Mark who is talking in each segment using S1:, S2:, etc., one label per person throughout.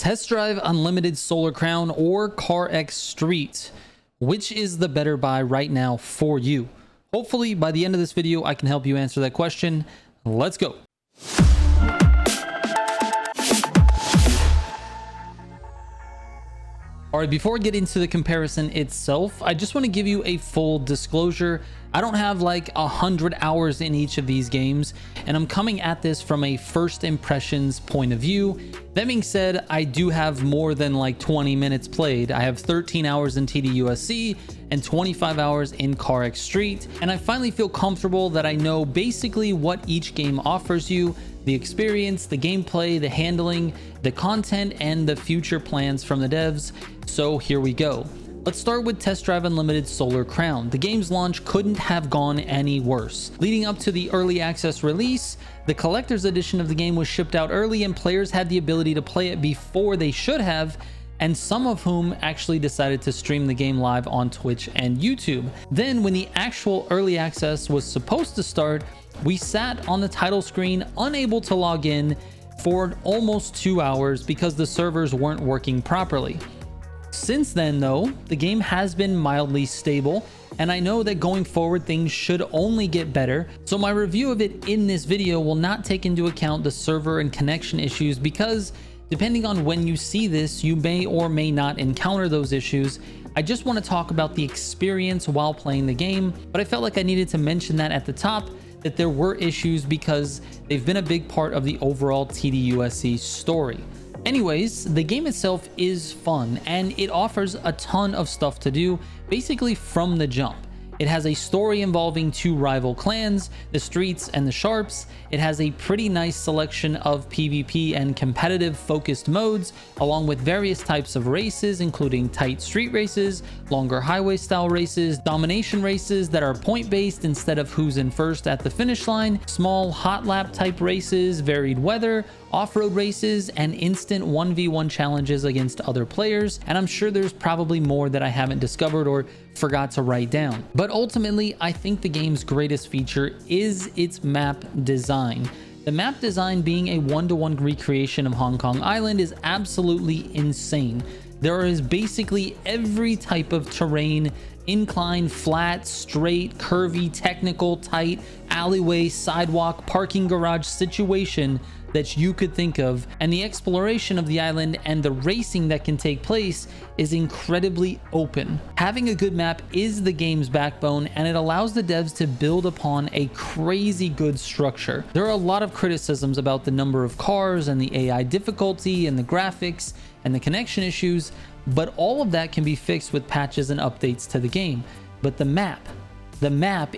S1: Test drive Unlimited Solar Crown or Carx Street. Which is the better buy right now for you? Hopefully by the end of this video, I can help you answer that question. Let's go. All right, before I get into the comparison itself, I just want to give you a full disclosure. I don't have like 100 hours in each of these games, and I'm coming at this from a first impressions point of view. That being said, I do have more than like 20 minutes played. I have 13 hours in TDUSC and 25 hours in Carx Street, and I finally feel comfortable that I know basically what each game offers you, the experience, the gameplay, the handling, the content, and the future plans from the devs. So here we go. Let's start with Test Drive Unlimited Solar Crown. The game's launch couldn't have gone any worse. Leading up to the early access release, the collector's edition of the game was shipped out early and players had the ability to play it before they should have, and some of whom actually decided to stream the game live on Twitch and YouTube. Then when the actual early access was supposed to start, we sat on the title screen unable to log in for almost 2 hours because the servers weren't working properly. Since then though, the game has been mildly stable, and I know that going forward things should only get better, so my review of it in this video will not take into account the server and connection issues because depending on when you see this, you may or may not encounter those issues. I just want to talk about the experience while playing the game, but I felt like I needed to mention that at the top, that there were issues because they've been a big part of the overall TDUSC story. Anyways, the game itself is fun and it offers a ton of stuff to do basically from the jump. It has a story involving two rival clans, the Streets and the Sharps. It has a pretty nice selection of PvP and competitive focused modes, along with various types of races, including tight street races, longer highway style races, domination races that are point based instead of who's in first at the finish line, small hot lap type races, varied weather, off-road races, and instant 1v1 challenges against other players. And I'm sure there's probably more that I haven't discovered or forgot to write down. But ultimately, I think the game's greatest feature is its map design. The map design being a one-to-one recreation of Hong Kong Island is absolutely insane. There is basically every type of terrain: incline, flat, straight, curvy, technical, tight, alleyway, sidewalk, parking garage situation that you could think of, and the exploration of the island and the racing that can take place is incredibly open. Having a good map is the game's backbone, and it allows the devs to build upon a crazy good structure. There are a lot of criticisms about the number of cars and the AI difficulty and the graphics and the connection issues, but all of that can be fixed with patches and updates to the game. But the map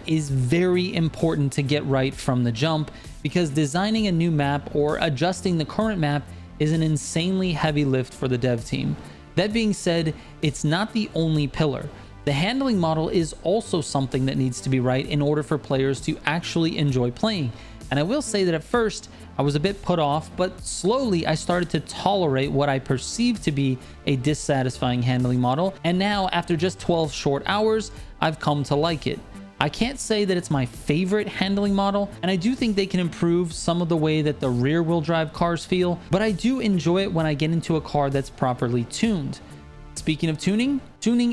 S1: is very important to get right from the jump, because designing a new map or adjusting the current map is an insanely heavy lift for the dev team. That being said, it's not the only pillar. The handling model is also something that needs to be right in order for players to actually enjoy playing. And I will say that at first I was a bit put off, but slowly I started to tolerate what I perceived to be a dissatisfying handling model, and now after just 12 short hours, I've come to like it. I can't say that it's my favorite handling model, and I do think they can improve some of the way that the rear wheel drive cars feel, but I do enjoy it when I get into a car that's properly tuned. Speaking of tuning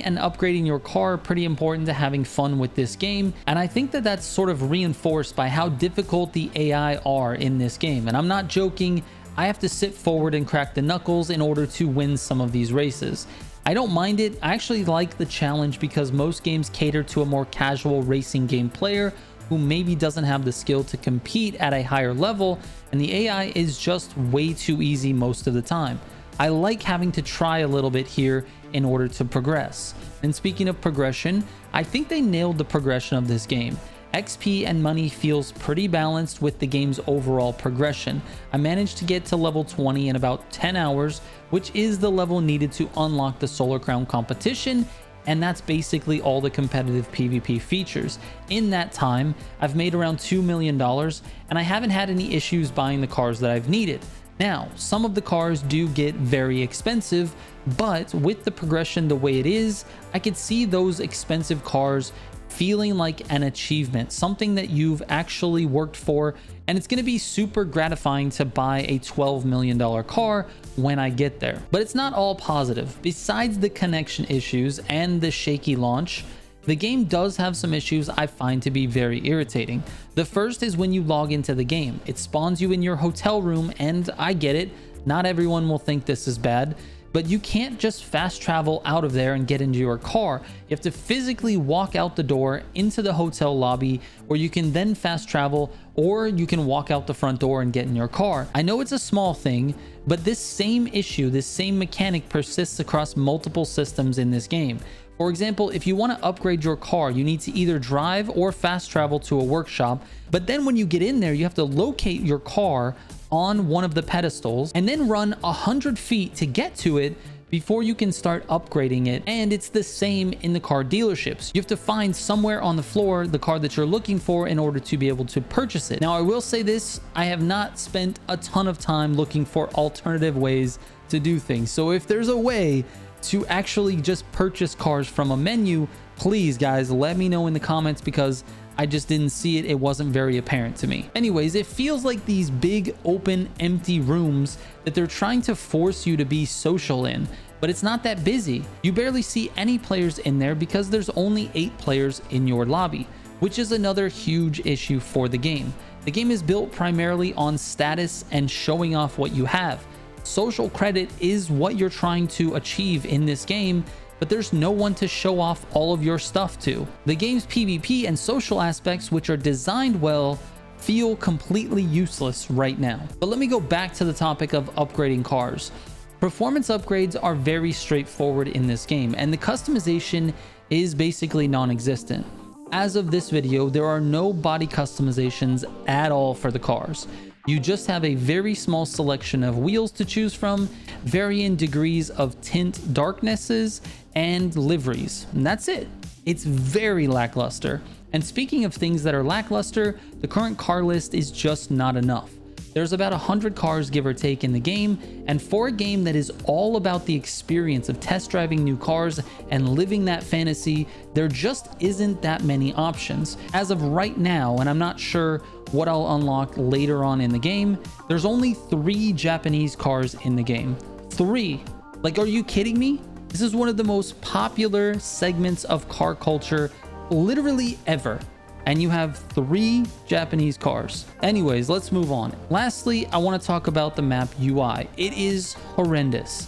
S1: and upgrading your car are pretty important to having fun with this game, and I think that that's sort of reinforced by how difficult the AI are in this game. And I'm not joking, I have to sit forward and crack the knuckles in order to win some of these races. I don't mind it. I actually like the challenge because most games cater to a more casual racing game player who maybe doesn't have the skill to compete at a higher level, and the AI is just way too easy most of the time. I like having to try a little bit here in order to progress. And speaking of progression, I think they nailed the progression of this game. XP and money feels pretty balanced with the game's overall progression. I managed to get to level 20 in about 10 hours, which is the level needed to unlock the Solar Crown competition, and that's basically all the competitive PvP features. In that time, I've made around $2 million, and I haven't had any issues buying the cars that I've needed. Now, some of the cars do get very expensive, but with the progression the way it is, I could see those expensive cars feeling like an achievement, something that you've actually worked for, and it's going to be super gratifying to buy a $12 million car when I get there. But it's not all positive. Besides the connection issues and the shaky launch, the game does have some issues I find to be very irritating. The first is when you log into the game. It spawns you in your hotel room, and I get it, not everyone will think this is bad, but you can't just fast travel out of there and get into your car. You have to physically walk out the door into the hotel lobby, where you can then fast travel, or you can walk out the front door and get in your car. I know it's a small thing, but this same issue, this same mechanic persists across multiple systems in this game. For example, if you want to upgrade your car, you need to either drive or fast travel to a workshop, but then when you get in there, you have to locate your car on one of the pedestals and then run 100 feet to get to it before you can start upgrading it. And it's the same in the car dealerships. You have to find somewhere on the floor the car that you're looking for in order to be able to purchase it. Now, I will say this, I have not spent a ton of time looking for alternative ways to do things. So if there's a way to actually just purchase cars from a menu, please guys, let me know in the comments, because I just didn't see it. It wasn't very apparent to me. Anyways, it feels like these big open empty rooms that they're trying to force you to be social in, but it's not that busy. You barely see any players in there because there's only 8 players in your lobby, which is another huge issue for the game. The game is built primarily on status and showing off what you have. Social credit is what you're trying to achieve in this game, but there's no one to show off all of your stuff to. The game's PvP and social aspects, which are designed well, feel completely useless right now. But let me go back to the topic of upgrading cars. Performance upgrades are very straightforward in this game, and the customization is basically non-existent. As of this video, there are no body customizations at all for the cars. You just have a very small selection of wheels to choose from, varying degrees of tint darknesses, and liveries, and that's it. It's very lackluster. And speaking of things that are lackluster, the current car list is just not enough. There's about 100 cars, give or take, in the game, and for a game that is all about the experience of test driving new cars and living that fantasy, there just isn't that many options. As of right now, and I'm not sure what I'll unlock later on in the game, there's only 3 Japanese cars in the game. 3. Like, are you kidding me? This is one of the most popular segments of car culture literally ever, and you have 3 Japanese cars. Anyways, let's move on. Lastly, I want to talk about the map UI. It is horrendous.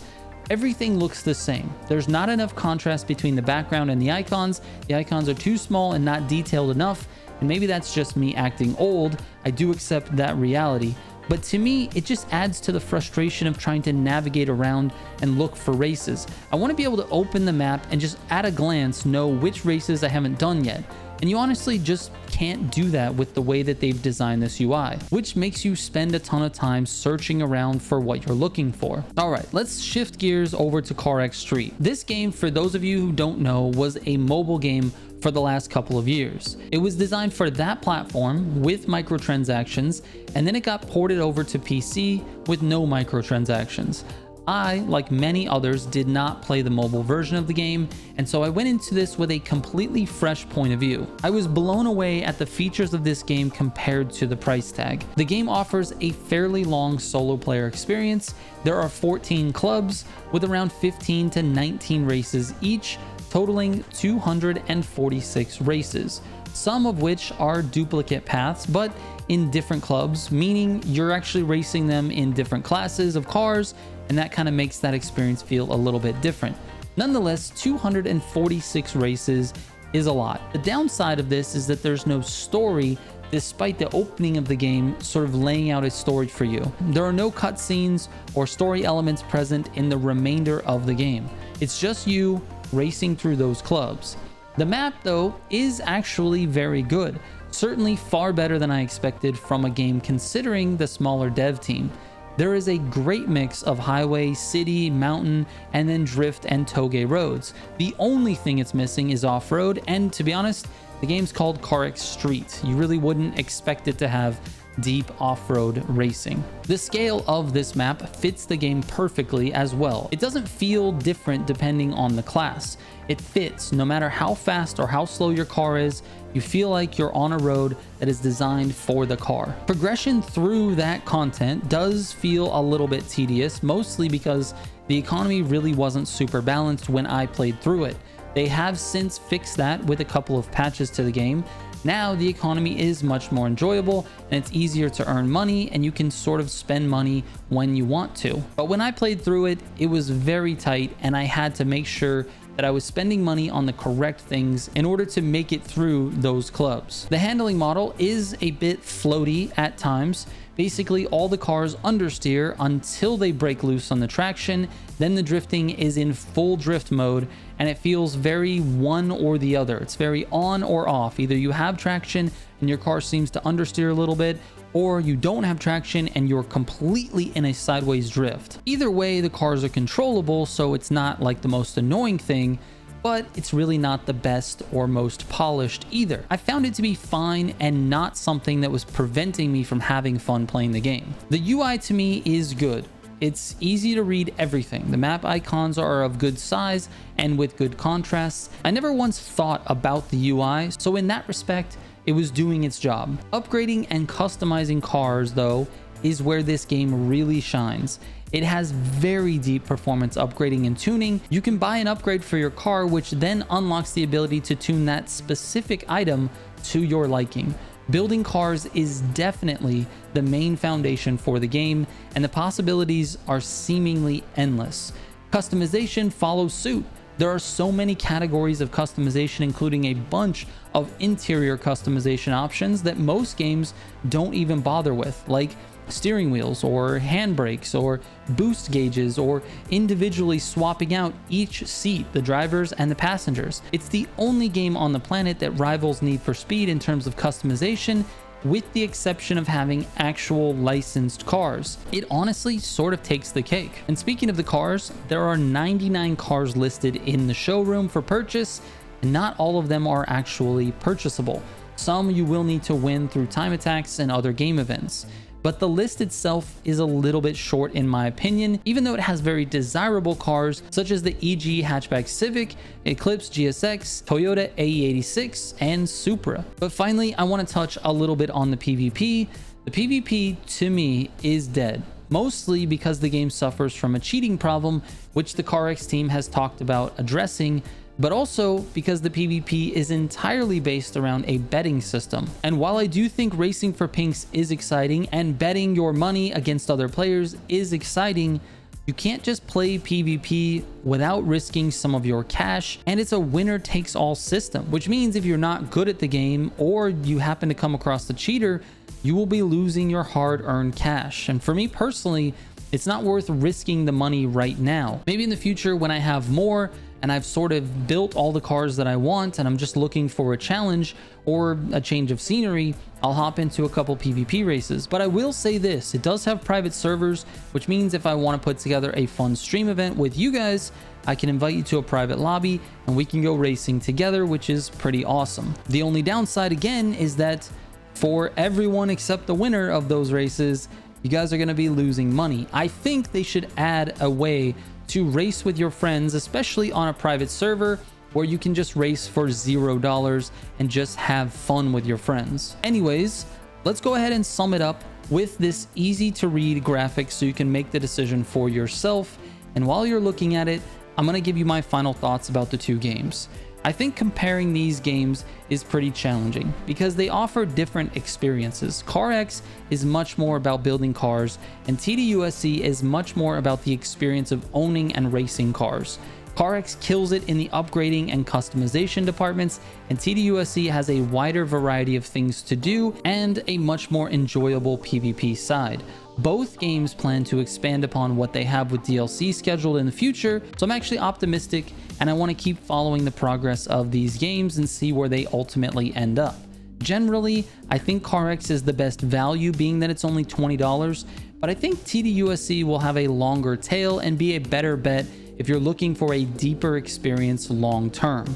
S1: Everything looks the same. There's not enough contrast between the background and the icons. The icons are too small and not detailed enough, and maybe that's just me acting old. I do accept that reality. But to me, it just adds to the frustration of trying to navigate around and look for races. I want to be able to open the map and just at a glance know which races I haven't done yet. And you honestly just can't do that with the way that they've designed this UI, which makes you spend a ton of time searching around for what you're looking for. All right, let's shift gears over to Carx Street. This game, for those of you who don't know, was a mobile game for the last couple of years. It was designed for that platform with microtransactions, and then it got ported over to PC with no microtransactions. I, like many others, did not play the mobile version of the game, and so I went into this with a completely fresh point of view. I was blown away at the features of this game compared to the price tag. The game offers a fairly long solo player experience. There are 14 clubs with around 15 to 19 races each, totaling 246 races, some of which are duplicate paths, but in different clubs, meaning you're actually racing them in different classes of cars, and that kind of makes that experience feel a little bit different. Nonetheless, 246 races is a lot. The downside of this is that there's no story, despite the opening of the game sort of laying out a story for you. There are no cutscenes or story elements present in the remainder of the game. It's just you racing through those clubs. The map, though, is actually very good. Certainly far better than I expected from a game considering the smaller dev team. There is a great mix of highway, city, mountain, and then drift and toge roads. The only thing it's missing is off-road, and to be honest, the game's called Carx Street. You really wouldn't expect it to have deep off-road racing. The scale of this map fits the game perfectly as well. It doesn't feel different depending on the class. It fits no matter how fast or how slow your car is. You feel like you're on a road that is designed for the car. Progression through that content does feel a little bit tedious, mostly because the economy really wasn't super balanced when I played through it. They have since fixed that with a couple of patches to the game. Now the economy is much more enjoyable and it's easier to earn money, and you can sort of spend money when you want to. But when I played through it, it was very tight and I had to make sure that I was spending money on the correct things in order to make it through those clubs. The handling model is a bit floaty at times. Basically, all the cars understeer until they break loose on the traction. Then the drifting is in full drift mode, and it feels very one or the other. It's very on or off. Either you have traction and your car seems to understeer a little bit, or you don't have traction and you're completely in a sideways drift. Either way, the cars are controllable, so it's not like the most annoying thing, but it's really not the best or most polished either. I found it to be fine and not something that was preventing me from having fun playing the game. The UI to me is good. It's easy to read everything. The map icons are of good size and with good contrasts. I never once thought about the UI, so in that respect, it was doing its job. Upgrading and customizing cars, though, is where this game really shines. It has very deep performance upgrading and tuning. You can buy an upgrade for your car, which then unlocks the ability to tune that specific item to your liking. Building cars is definitely the main foundation for the game, and the possibilities are seemingly endless. Customization follows suit. There are so many categories of customization, including a bunch of interior customization options that most games don't even bother with, like steering wheels or handbrakes or boost gauges, or individually swapping out each seat, the drivers and the passengers. It's the only game on the planet that rivals Need for Speed in terms of customization, with the exception of having actual licensed cars. It honestly sort of takes the cake. And speaking of the cars, there are 99 cars listed in the showroom for purchase, and not all of them are actually purchasable. Some you will need to win through time attacks and other game events. But the list itself is a little bit short in my opinion, even though it has very desirable cars such as the EG hatchback Civic, Eclipse GSX, Toyota AE86, and Supra. But finally, I want to touch a little bit on the PvP. The PvP to me is dead, mostly because the game suffers from a cheating problem, which the Carx team has talked about addressing, but also because the PvP is entirely based around a betting system. And while I do think racing for pinks is exciting and betting your money against other players is exciting, you can't just play PvP without risking some of your cash, and it's a winner takes all system, which means if you're not good at the game or you happen to come across the cheater, you will be losing your hard-earned cash. And for me personally, it's not worth risking the money right now. Maybe in the future when I have more and I've sort of built all the cars that I want and I'm just looking for a challenge or a change of scenery, I'll hop into a couple PvP races. But I will say this, it does have private servers, which means if I want to put together a fun stream event with you guys, I can invite you to a private lobby and we can go racing together, which is pretty awesome. The only downside again is that for everyone except the winner of those races, you guys are going to be losing money. I think they should add a way to race with your friends, especially on a private server where you can just race for $0 and just have fun with your friends. Anyways, let's go ahead and sum it up with this easy to read graphic so you can make the decision for yourself. And while you're looking at it, I'm going to give you my final thoughts about the two games. I think comparing these games is pretty challenging because they offer different experiences. Carx is much more about building cars, and TDUSC is much more about the experience of owning and racing cars. Carx kills it in the upgrading and customization departments, and TDUSC has a wider variety of things to do and a much more enjoyable PvP side. Both games plan to expand upon what they have with DLC scheduled in the future, so I'm actually optimistic and I want to keep following the progress of these games and see where they ultimately end up. Generally, I think Carx is the best value, being that it's only $20, but I think TDUSC will have a longer tail and be a better bet if you're looking for a deeper experience long term.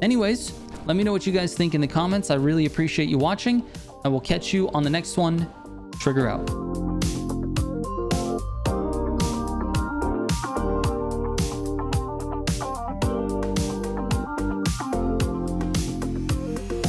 S1: Anyways, let me know what you guys think in the comments. I really appreciate you watching. I will catch you on the next one. Trigger out.